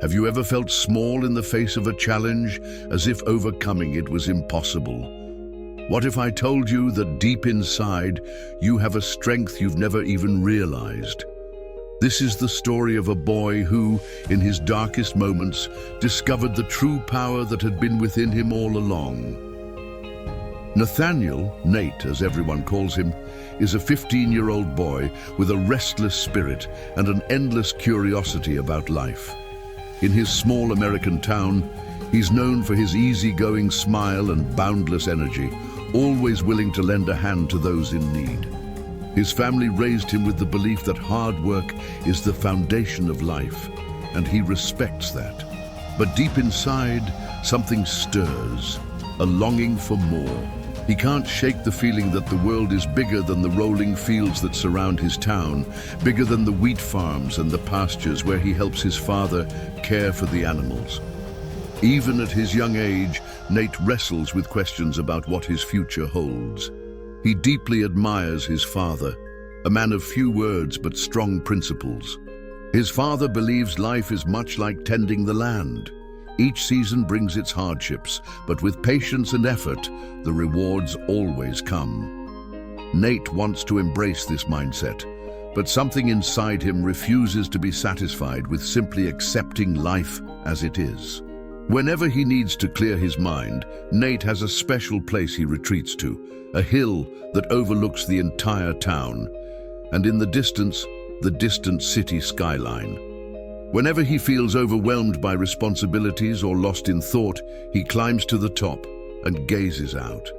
Have you ever felt small in the face of a challenge, as if overcoming it was impossible? What if I told you that deep inside, you have a strength you've never even realized? This is the story of a boy who, in his darkest moments, discovered the true power that had been within him all along. Nathaniel, Nate as everyone calls him, is a 15-year-old boy with a restless spirit and an endless curiosity about life. In his small American town, he's known for his easygoing smile and boundless energy, always willing to lend a hand to those in need. His family raised him with the belief that hard work is the foundation of life, and he respects that. But deep inside, something stirs, a longing for more. He can't shake the feeling that the world is bigger than the rolling fields that surround his town, bigger than the wheat farms and the pastures where he helps his father care for the animals. Even at his young age, Nate wrestles with questions about what his future holds. He deeply admires his father, a man of few words but strong principles. His father believes life is much like tending the land. Each season brings its hardships, but with patience and effort, the rewards always come. Nate wants to embrace this mindset, but something inside him refuses to be satisfied with simply accepting life as it is. Whenever he needs to clear his mind, Nate has a special place he retreats to, a hill that overlooks the entire town, and in the distance, the distant city skyline. Whenever he feels overwhelmed by responsibilities or lost in thought, he climbs to the top and gazes out.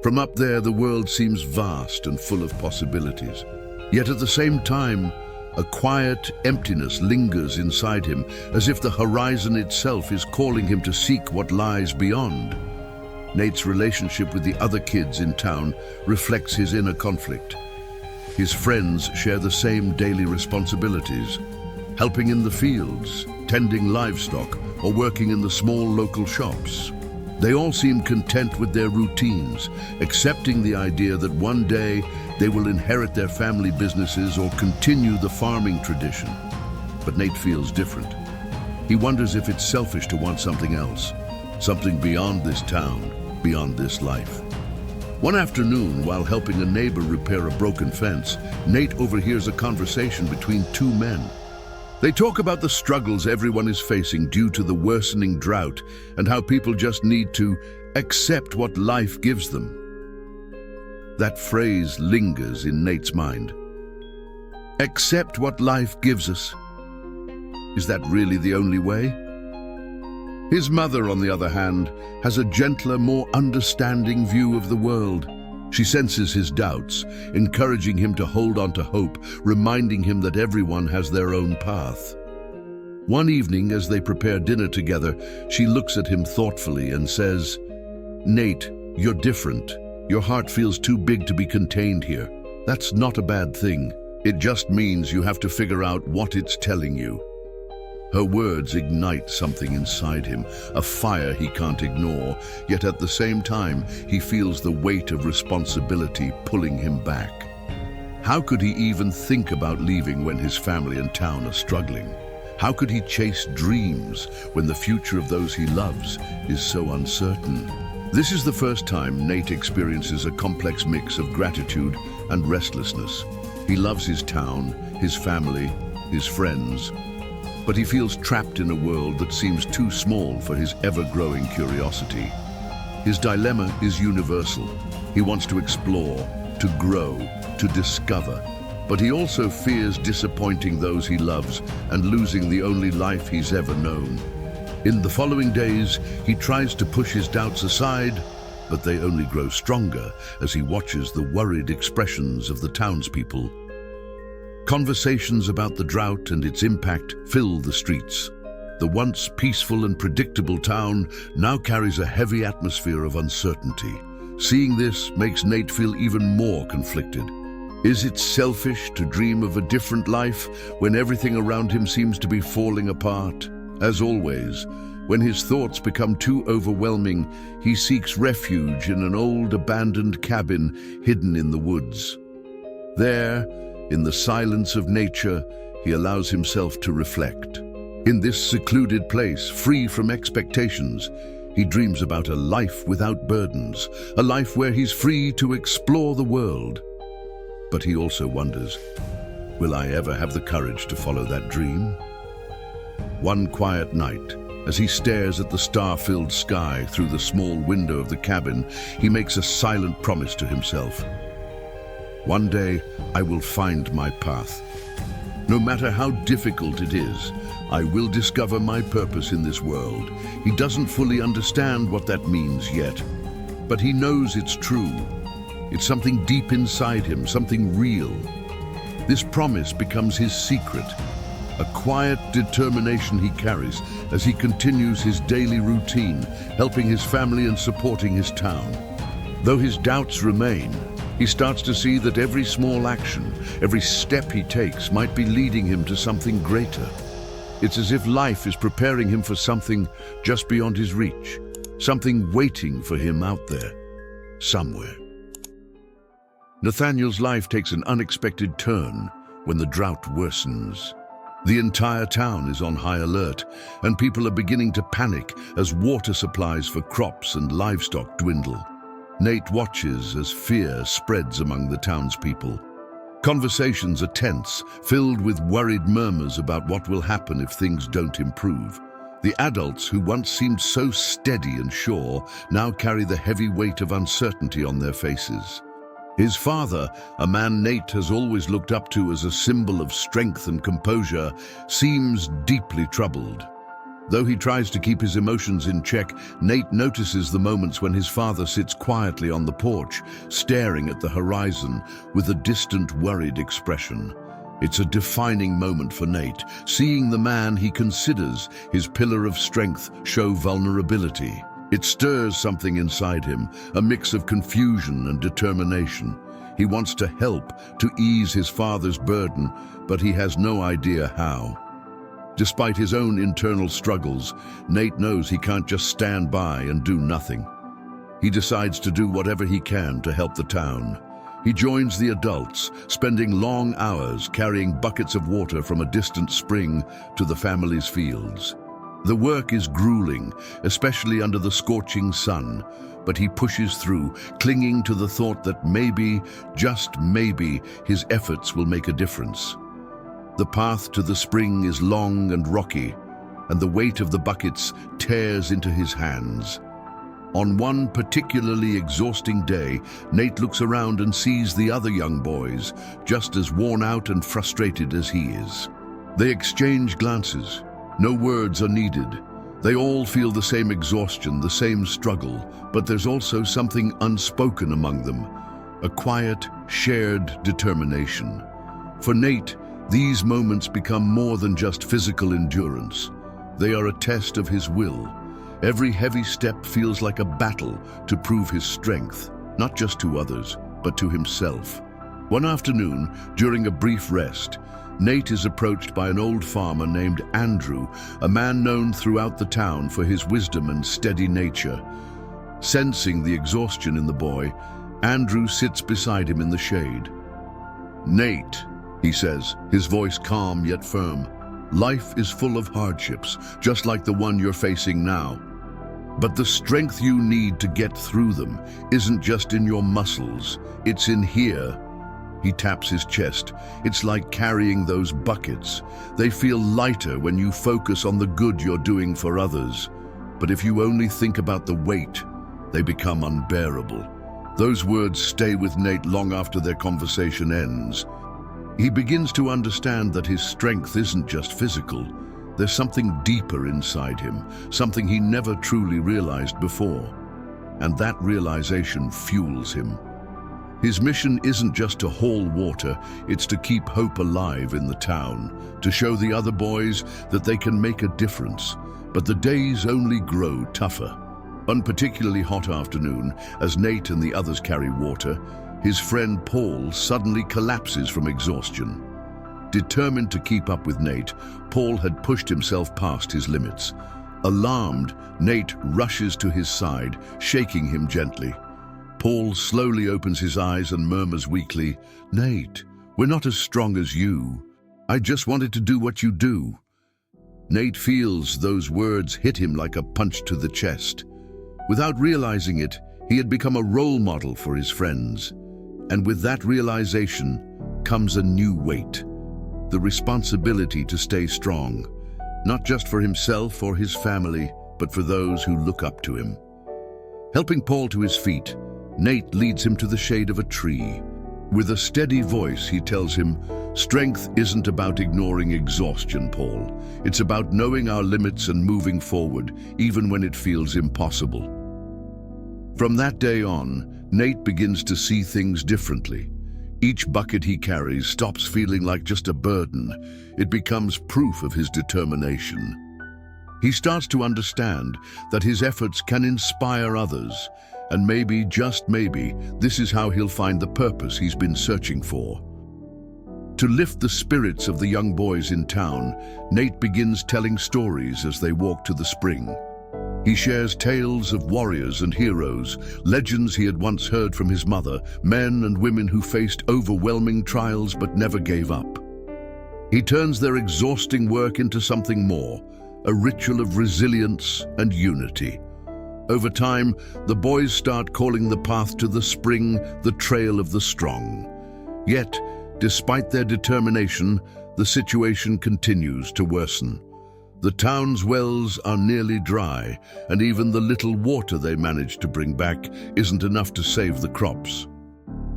From up there, the world seems vast and full of possibilities. Yet at the same time, a quiet emptiness lingers inside him, as if the horizon itself is calling him to seek what lies beyond. Nate's relationship with the other kids in town reflects his inner conflict. His friends share the same daily responsibilities, helping in the fields, tending livestock, or working in the small local shops. They all seem content with their routines, accepting the idea that one day they will inherit their family businesses or continue the farming tradition. But Nate feels different. He wonders if it's selfish to want something else, something beyond this town, beyond this life. One afternoon, while helping a neighbor repair a broken fence, Nate overhears a conversation between two men. They talk about the struggles everyone is facing due to the worsening drought and how people just need to accept what life gives them. That phrase lingers in Nate's mind. Accept what life gives us. Is that really the only way? His mother, on the other hand, has a gentler, more understanding view of the world. She senses his doubts, encouraging him to hold on to hope, reminding him that everyone has their own path. One evening, as they prepare dinner together, she looks at him thoughtfully and says, "Nate, you're different. Your heart feels too big to be contained here. That's not a bad thing. It just means you have to figure out what it's telling you." Her words ignite something inside him, a fire he can't ignore, yet at the same time, he feels the weight of responsibility pulling him back. How could he even think about leaving when his family and town are struggling? How could he chase dreams when the future of those he loves is so uncertain? This is the first time Nate experiences a complex mix of gratitude and restlessness. He loves his town, his family, his friends, but he feels trapped in a world that seems too small for his ever-growing curiosity. His dilemma is universal. He wants to explore, to grow, to discover, but he also fears disappointing those he loves and losing the only life he's ever known. In the following days, he tries to push his doubts aside, but they only grow stronger as he watches the worried expressions of the townspeople. Conversations about the drought and its impact fill the streets. The once peaceful and predictable town now carries a heavy atmosphere of uncertainty. Seeing this makes Nate feel even more conflicted. Is it selfish to dream of a different life when everything around him seems to be falling apart? As always, when his thoughts become too overwhelming, he seeks refuge in an old abandoned cabin hidden in the woods. There, in the silence of nature, he allows himself to reflect. In this secluded place, free from expectations, he dreams about a life without burdens, a life where he's free to explore the world. But he also wonders, will I ever have the courage to follow that dream? One quiet night, as he stares at the star-filled sky through the small window of the cabin, he makes a silent promise to himself. One day, I will find my path. No matter how difficult it is, I will discover my purpose in this world. He doesn't fully understand what that means yet, but he knows it's true. It's something deep inside him, something real. This promise becomes his secret, a quiet determination he carries as he continues his daily routine, helping his family and supporting his town. Though his doubts remain, he starts to see that every small action, every step he takes might be leading him to something greater. It's as if life is preparing him for something just beyond his reach, something waiting for him out there, somewhere. Nathaniel's life takes an unexpected turn when the drought worsens. The entire town is on high alert, and people are beginning to panic as water supplies for crops and livestock dwindle. Nate watches as fear spreads among the townspeople. Conversations are tense, filled with worried murmurs about what will happen if things don't improve. The adults who once seemed so steady and sure now carry the heavy weight of uncertainty on their faces. His father, a man Nate has always looked up to as a symbol of strength and composure, seems deeply troubled. Though he tries to keep his emotions in check, Nate notices the moments when his father sits quietly on the porch, staring at the horizon with a distant, worried expression. It's a defining moment for Nate, seeing the man he considers his pillar of strength show vulnerability. It stirs something inside him, a mix of confusion and determination. He wants to help, to ease his father's burden, but he has no idea how. Despite his own internal struggles, Nate knows he can't just stand by and do nothing. He decides to do whatever he can to help the town. He joins the adults, spending long hours carrying buckets of water from a distant spring to the family's fields. The work is grueling, especially under the scorching sun, but he pushes through, clinging to the thought that maybe, just maybe, his efforts will make a difference. The path to the spring is long and rocky, and the weight of the buckets tears into his hands. On one particularly exhausting day, Nate looks around and sees the other young boys, just as worn out and frustrated as he is. They exchange glances. No words are needed. They all feel the same exhaustion, the same struggle, but there's also something unspoken among them, a quiet, shared determination. For Nate, these moments become more than just physical endurance. They are a test of his will. Every heavy step feels like a battle to prove his strength, not just to others, but to himself. One afternoon, during a brief rest, Nate is approached by an old farmer named Andrew, a man known throughout the town for his wisdom and steady nature. Sensing the exhaustion in the boy, Andrew sits beside him in the shade. "Nate," he says, his voice calm yet firm, "life is full of hardships, just like the one you're facing now. But the strength you need to get through them isn't just in your muscles, it's in here." He taps his chest. "It's like carrying those buckets. They feel lighter when you focus on the good you're doing for others. But if you only think about the weight, they become unbearable." Those words stay with Nate long after their conversation ends. He begins to understand that his strength isn't just physical. There's something deeper inside him, something he never truly realized before. And that realization fuels him. His mission isn't just to haul water, it's to keep hope alive in the town, to show the other boys that they can make a difference. But the days only grow tougher. One particularly hot afternoon, as Nate and the others carry water, his friend Paul suddenly collapses from exhaustion. Determined to keep up with Nate, Paul had pushed himself past his limits. Alarmed, Nate rushes to his side, shaking him gently. Paul slowly opens his eyes and murmurs weakly, "Nate, we're not as strong as you. I just wanted to do what you do." Nate feels those words hit him like a punch to the chest. Without realizing it, he had become a role model for his friends. And with that realization comes a new weight, the responsibility to stay strong, not just for himself or his family, but for those who look up to him. Helping Paul to his feet, Nate leads him to the shade of a tree. With a steady voice, he tells him, "Strength isn't about ignoring exhaustion, Paul. It's about knowing our limits and moving forward, even when it feels impossible." From that day on, Nate begins to see things differently. Each bucket he carries stops feeling like just a burden. It becomes proof of his determination. He starts to understand that his efforts can inspire others, and maybe, just maybe, this is how he'll find the purpose he's been searching for. To lift the spirits of the young boys in town, Nate begins telling stories as they walk to the spring. He shares tales of warriors and heroes, legends he had once heard from his mother, men and women who faced overwhelming trials but never gave up. He turns their exhausting work into something more, a ritual of resilience and unity. Over time, the boys start calling the path to the spring the Trail of the Strong. Yet, despite their determination, the situation continues to worsen. The town's wells are nearly dry, and even the little water they manage to bring back isn't enough to save the crops.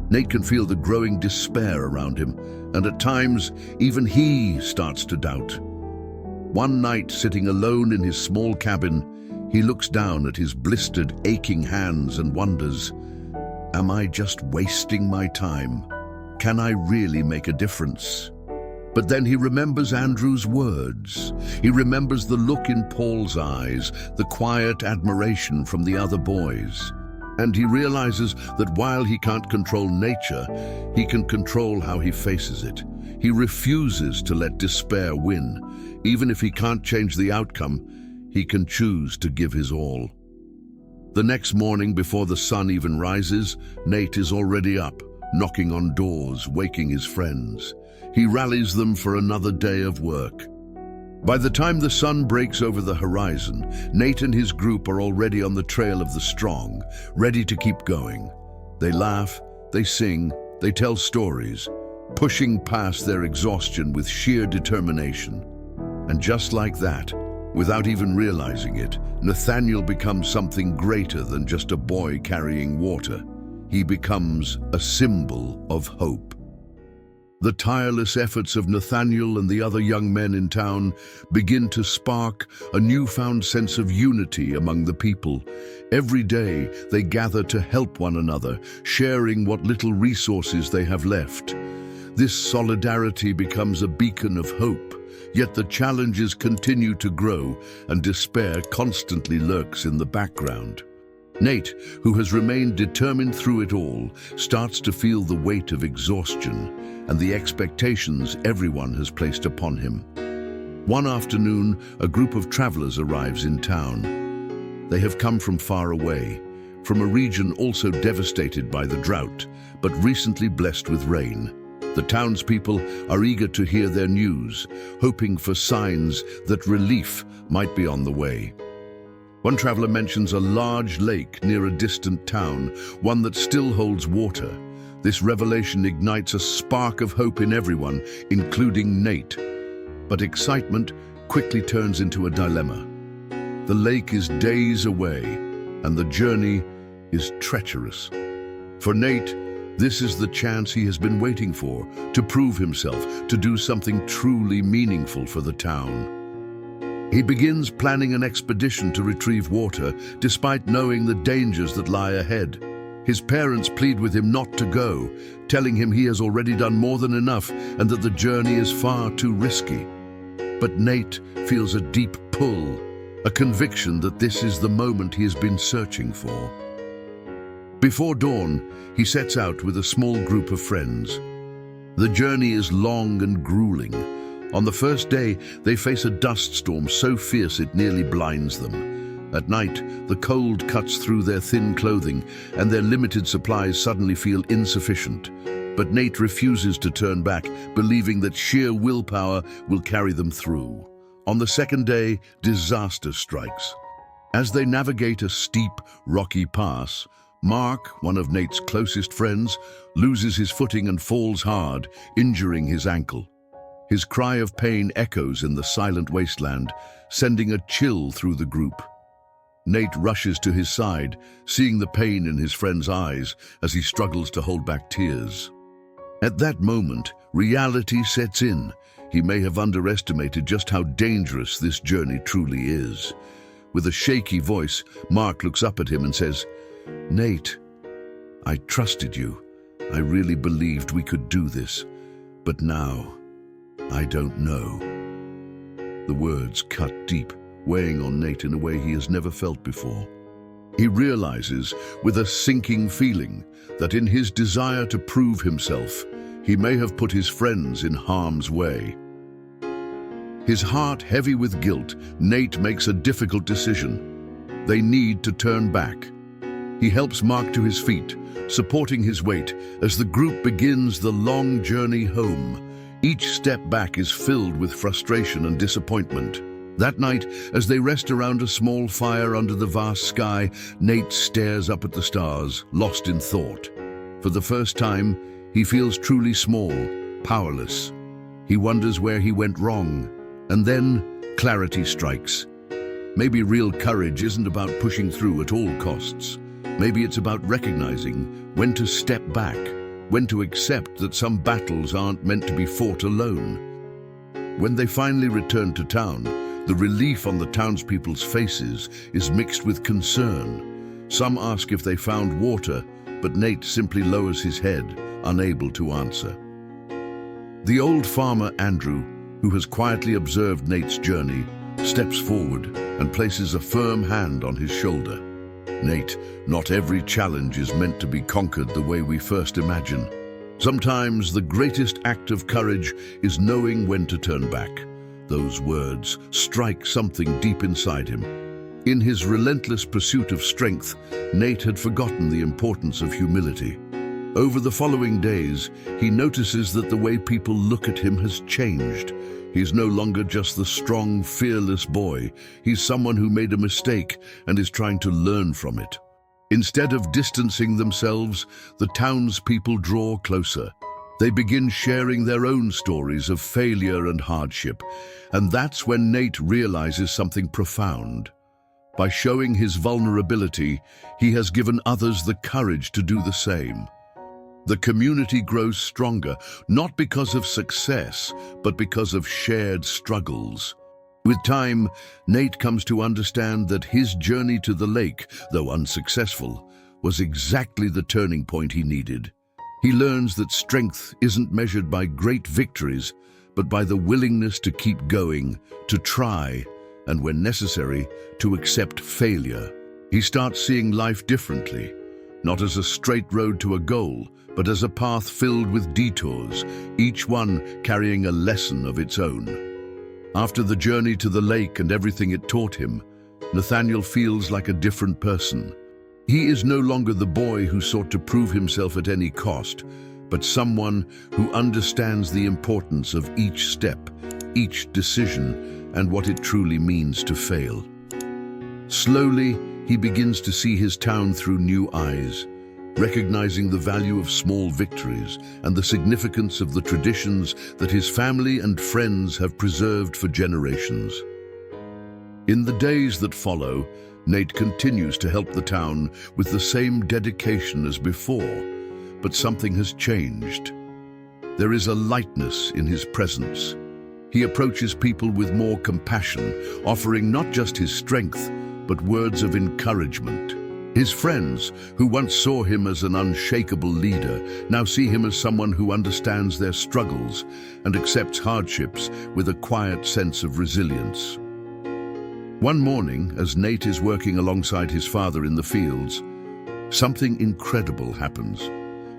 Nate can feel the growing despair around him, and at times, even he starts to doubt. One night, sitting alone in his small cabin, he looks down at his blistered, aching hands and wonders, "Am I just wasting my time? Can I really make a difference?" But then he remembers Andrew's words. He remembers the look in Paul's eyes, the quiet admiration from the other boys. And he realizes that while he can't control nature, he can control how he faces it. He refuses to let despair win. Even if he can't change the outcome, he can choose to give his all. The next morning, before the sun even rises, Nate is already up, knocking on doors, waking his friends. He rallies them for another day of work. By the time the sun breaks over the horizon, Nate and his group are already on the trail of the strong, ready to keep going. They laugh, they sing, they tell stories, pushing past their exhaustion with sheer determination. And just like that, without even realizing it, Nathaniel becomes something greater than just a boy carrying water. He becomes a symbol of hope. The tireless efforts of Nathaniel and the other young men in town begin to spark a newfound sense of unity among the people. Every day, they gather to help one another, sharing what little resources they have left. This solidarity becomes a beacon of hope, yet the challenges continue to grow and despair constantly lurks in the background. Nate, who has remained determined through it all, starts to feel the weight of exhaustion and the expectations everyone has placed upon him. One afternoon, a group of travelers arrives in town. They have come from far away, from a region also devastated by the drought, but recently blessed with rain. The townspeople are eager to hear their news, hoping for signs that relief might be on the way. One traveler mentions a large lake near a distant town, one that still holds water. This revelation ignites a spark of hope in everyone, including Nate. But excitement quickly turns into a dilemma. The lake is days away, and the journey is treacherous. For Nate, this is the chance he has been waiting for, to prove himself, to do something truly meaningful for the town. He begins planning an expedition to retrieve water, despite knowing the dangers that lie ahead. His parents plead with him not to go, telling him he has already done more than enough and that the journey is far too risky. But Nate feels a deep pull, a conviction that this is the moment he has been searching for. Before dawn, he sets out with a small group of friends. The journey is long and grueling. On the first day, they face a dust storm so fierce it nearly blinds them. At night, the cold cuts through their thin clothing, and their limited supplies suddenly feel insufficient. But Nate refuses to turn back, believing that sheer willpower will carry them through. On the second day, disaster strikes. As they navigate a steep, rocky pass, Mark, one of Nate's closest friends, loses his footing and falls hard, injuring his ankle. His cry of pain echoes in the silent wasteland, sending a chill through the group. Nate rushes to his side, seeing the pain in his friend's eyes as he struggles to hold back tears. At that moment, reality sets in. He may have underestimated just how dangerous this journey truly is. With a shaky voice, Mark looks up at him and says, "Nate, I trusted you. I really believed we could do this. But now, I don't know." The words cut deep, weighing on Nate in a way he has never felt before. He realizes, with a sinking feeling, that in his desire to prove himself, he may have put his friends in harm's way. His heart heavy with guilt, Nate makes a difficult decision. They need to turn back. He helps Mark to his feet, supporting his weight as the group begins the long journey home. Each step back is filled with frustration and disappointment. That night, as they rest around a small fire under the vast sky, Nate stares up at the stars, lost in thought. For the first time, he feels truly small, powerless. He wonders where he went wrong. And then, clarity strikes. Maybe real courage isn't about pushing through at all costs. Maybe it's about recognizing when to step back, when to accept that some battles aren't meant to be fought alone. When they finally return to town, the relief on the townspeople's faces is mixed with concern. Some ask if they found water, but Nate simply lowers his head, unable to answer. The old farmer, Andrew, who has quietly observed Nate's journey, steps forward and places a firm hand on his shoulder. "Nate, not every challenge is meant to be conquered the way we first imagine. Sometimes the greatest act of courage is knowing when to turn back." Those words strike something deep inside him. In his relentless pursuit of strength, Nate had forgotten the importance of humility. Over the following days, he notices that the way people look at him has changed. He's no longer just the strong, fearless boy. He's someone who made a mistake and is trying to learn from it. Instead of distancing themselves, the townspeople draw closer. They begin sharing their own stories of failure and hardship, and that's when Nate realizes something profound. By showing his vulnerability, he has given others the courage to do the same. The community grows stronger, not because of success, but because of shared struggles. With time, Nate comes to understand that his journey to the lake, though unsuccessful, was exactly the turning point he needed. He learns that strength isn't measured by great victories, but by the willingness to keep going, to try, and when necessary, to accept failure. He starts seeing life differently, not as a straight road to a goal, but as a path filled with detours, each one carrying a lesson of its own. After the journey to the lake and everything it taught him, Nathaniel feels like a different person. He is no longer the boy who sought to prove himself at any cost, but someone who understands the importance of each step, each decision, and what it truly means to fail. Slowly, he begins to see his town through new eyes, recognizing the value of small victories and the significance of the traditions that his family and friends have preserved for generations. In the days that follow, Nate continues to help the town with the same dedication as before, but something has changed. There is a lightness in his presence. He approaches people with more compassion, offering not just his strength, but words of encouragement. His friends, who once saw him as an unshakable leader, now see him as someone who understands their struggles and accepts hardships with a quiet sense of resilience. One morning, as Nate is working alongside his father in the fields, something incredible happens.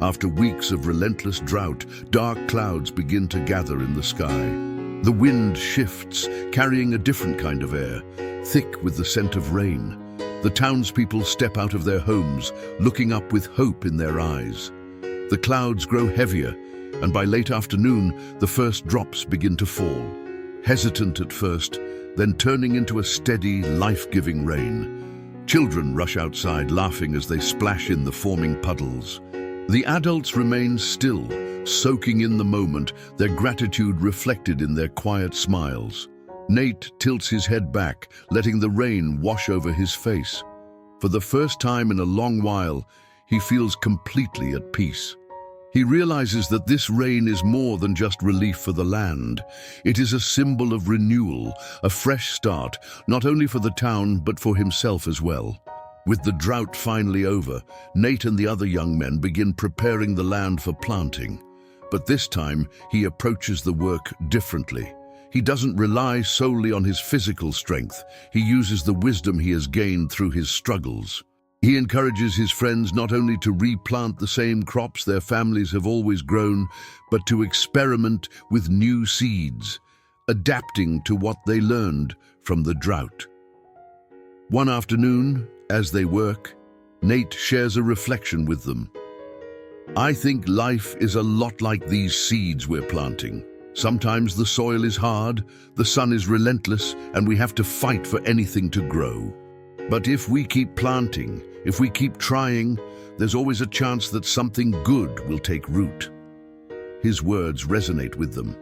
After weeks of relentless drought, dark clouds begin to gather in the sky. The wind shifts, carrying a different kind of air, thick with the scent of rain. The townspeople step out of their homes, looking up with hope in their eyes. The clouds grow heavier, and by late afternoon, the first drops begin to fall. Hesitant at first, then turning into a steady, life-giving rain. Children rush outside, laughing as they splash in the forming puddles. The adults remain still, soaking in the moment, their gratitude reflected in their quiet smiles. Nate tilts his head back, letting the rain wash over his face. For the first time in a long while, he feels completely at peace. He realizes that this rain is more than just relief for the land. It is a symbol of renewal, a fresh start, not only for the town but for himself as well. With the drought finally over, Nate and the other young men begin preparing the land for planting. But this time, he approaches the work differently. He doesn't rely solely on his physical strength. He uses the wisdom he has gained through his struggles. He encourages his friends not only to replant the same crops their families have always grown, but to experiment with new seeds, adapting to what they learned from the drought. One afternoon, as they work, Nate shares a reflection with them. "I think life is a lot like these seeds we're planting. Sometimes the soil is hard, the sun is relentless, and we have to fight for anything to grow. But if we keep planting, if we keep trying, there's always a chance that something good will take root." His words resonate with them.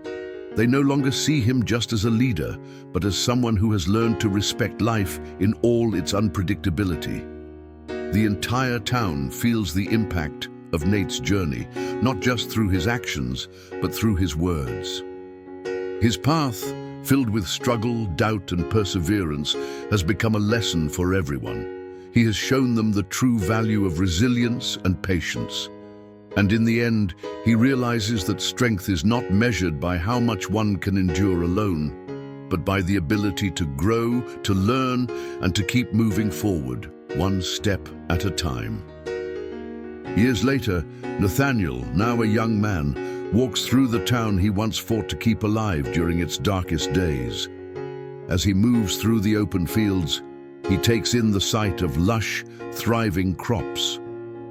They no longer see him just as a leader, but as someone who has learned to respect life in all its unpredictability. The entire town feels the impact of Nate's journey, not just through his actions, but through his words. His path, filled with struggle, doubt, and perseverance, has become a lesson for everyone. He has shown them the true value of resilience and patience. And in the end, he realizes that strength is not measured by how much one can endure alone, but by the ability to grow, to learn, and to keep moving forward, one step at a time. Years later, Nathaniel, now a young man, walks through the town he once fought to keep alive during its darkest days. As he moves through the open fields, he takes in the sight of lush, thriving crops,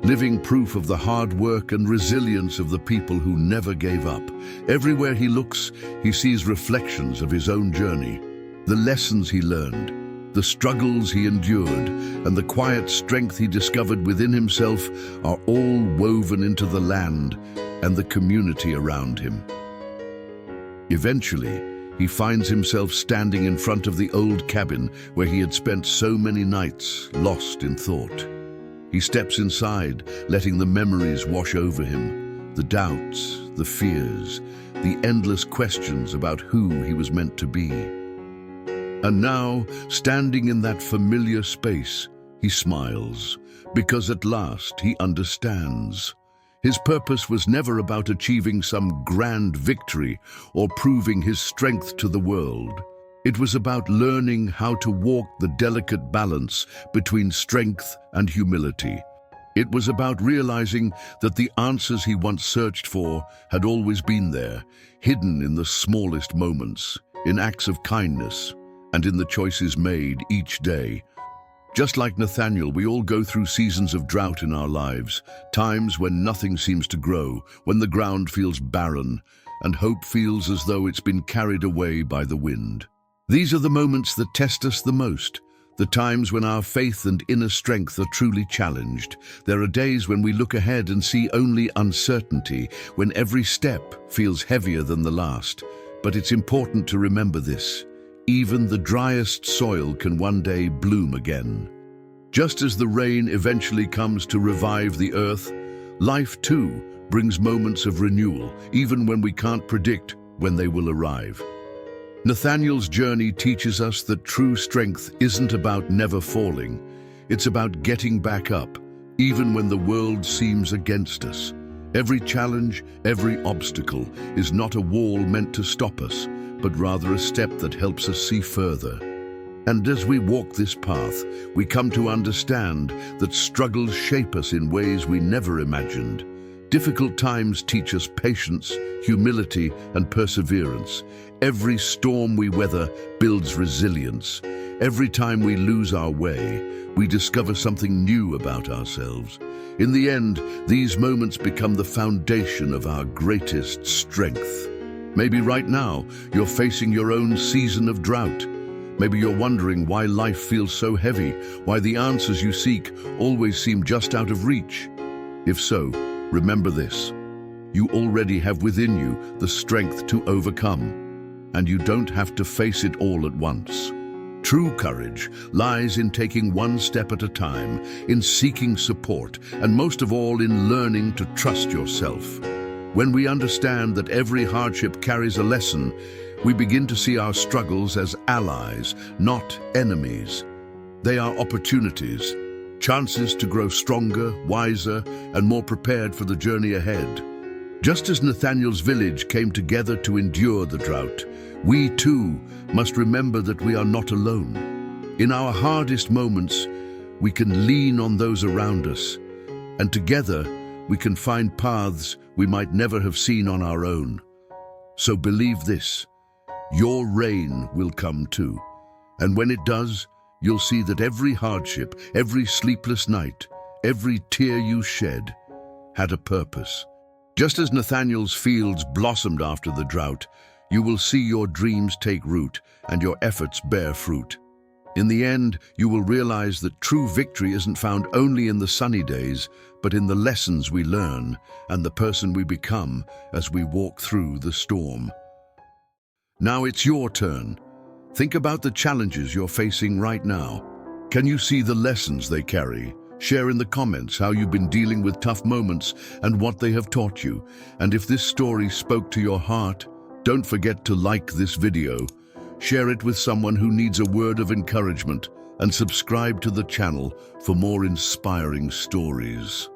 living proof of the hard work and resilience of the people who never gave up. Everywhere he looks, he sees reflections of his own journey, the lessons he learned, the struggles he endured, and the quiet strength he discovered within himself are all woven into the land and the community around him. Eventually, he finds himself standing in front of the old cabin where he had spent so many nights lost in thought. He steps inside, letting the memories wash over him, the doubts, the fears, the endless questions about who he was meant to be. And now, standing in that familiar space, he smiles, because at last he understands. His purpose was never about achieving some grand victory or proving his strength to the world. It was about learning how to walk the delicate balance between strength and humility. It was about realizing that the answers he once searched for had always been there, hidden in the smallest moments, in acts of kindness, and in the choices made each day. Just like Nathaniel, we all go through seasons of drought in our lives, times when nothing seems to grow, when the ground feels barren, and hope feels as though it's been carried away by the wind. These are the moments that test us the most, the times when our faith and inner strength are truly challenged. There are days when we look ahead and see only uncertainty, when every step feels heavier than the last. But it's important to remember this. Even the driest soil can one day bloom again. Just as the rain eventually comes to revive the earth, life too brings moments of renewal, even when we can't predict when they will arrive. Nathaniel's journey teaches us that true strength isn't about never falling. It's about getting back up, even when the world seems against us. Every challenge, every obstacle is not a wall meant to stop us, but rather a step that helps us see further. And as we walk this path, we come to understand that struggles shape us in ways we never imagined. Difficult times teach us patience, humility, and perseverance. Every storm we weather builds resilience. Every time we lose our way, we discover something new about ourselves. In the end, these moments become the foundation of our greatest strength. Maybe right now, you're facing your own season of drought. Maybe you're wondering why life feels so heavy, why the answers you seek always seem just out of reach. If so, remember this. You already have within you the strength to overcome, and you don't have to face it all at once. True courage lies in taking one step at a time, in seeking support, and most of all in learning to trust yourself. When we understand that every hardship carries a lesson, we begin to see our struggles as allies, not enemies. They are opportunities, chances to grow stronger, wiser, and more prepared for the journey ahead. Just as Nathaniel's village came together to endure the drought, we too must remember that we are not alone. In our hardest moments, we can lean on those around us, and together we can find paths we might never have seen on our own. So believe this, your rain will come too. And when it does, you'll see that every hardship, every sleepless night, every tear you shed had a purpose. Just as Nathaniel's fields blossomed after the drought, you will see your dreams take root and your efforts bear fruit. In the end, you will realize that true victory isn't found only in the sunny days, but in the lessons we learn and the person we become as we walk through the storm. Now it's your turn. Think about the challenges you're facing right now. Can you see the lessons they carry? Share in the comments how you've been dealing with tough moments and what they have taught you. And if this story spoke to your heart, don't forget to like this video, share it with someone who needs a word of encouragement, and subscribe to the channel for more inspiring stories.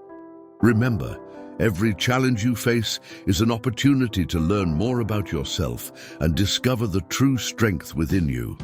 Remember, every challenge you face is an opportunity to learn more about yourself and discover the true strength within you.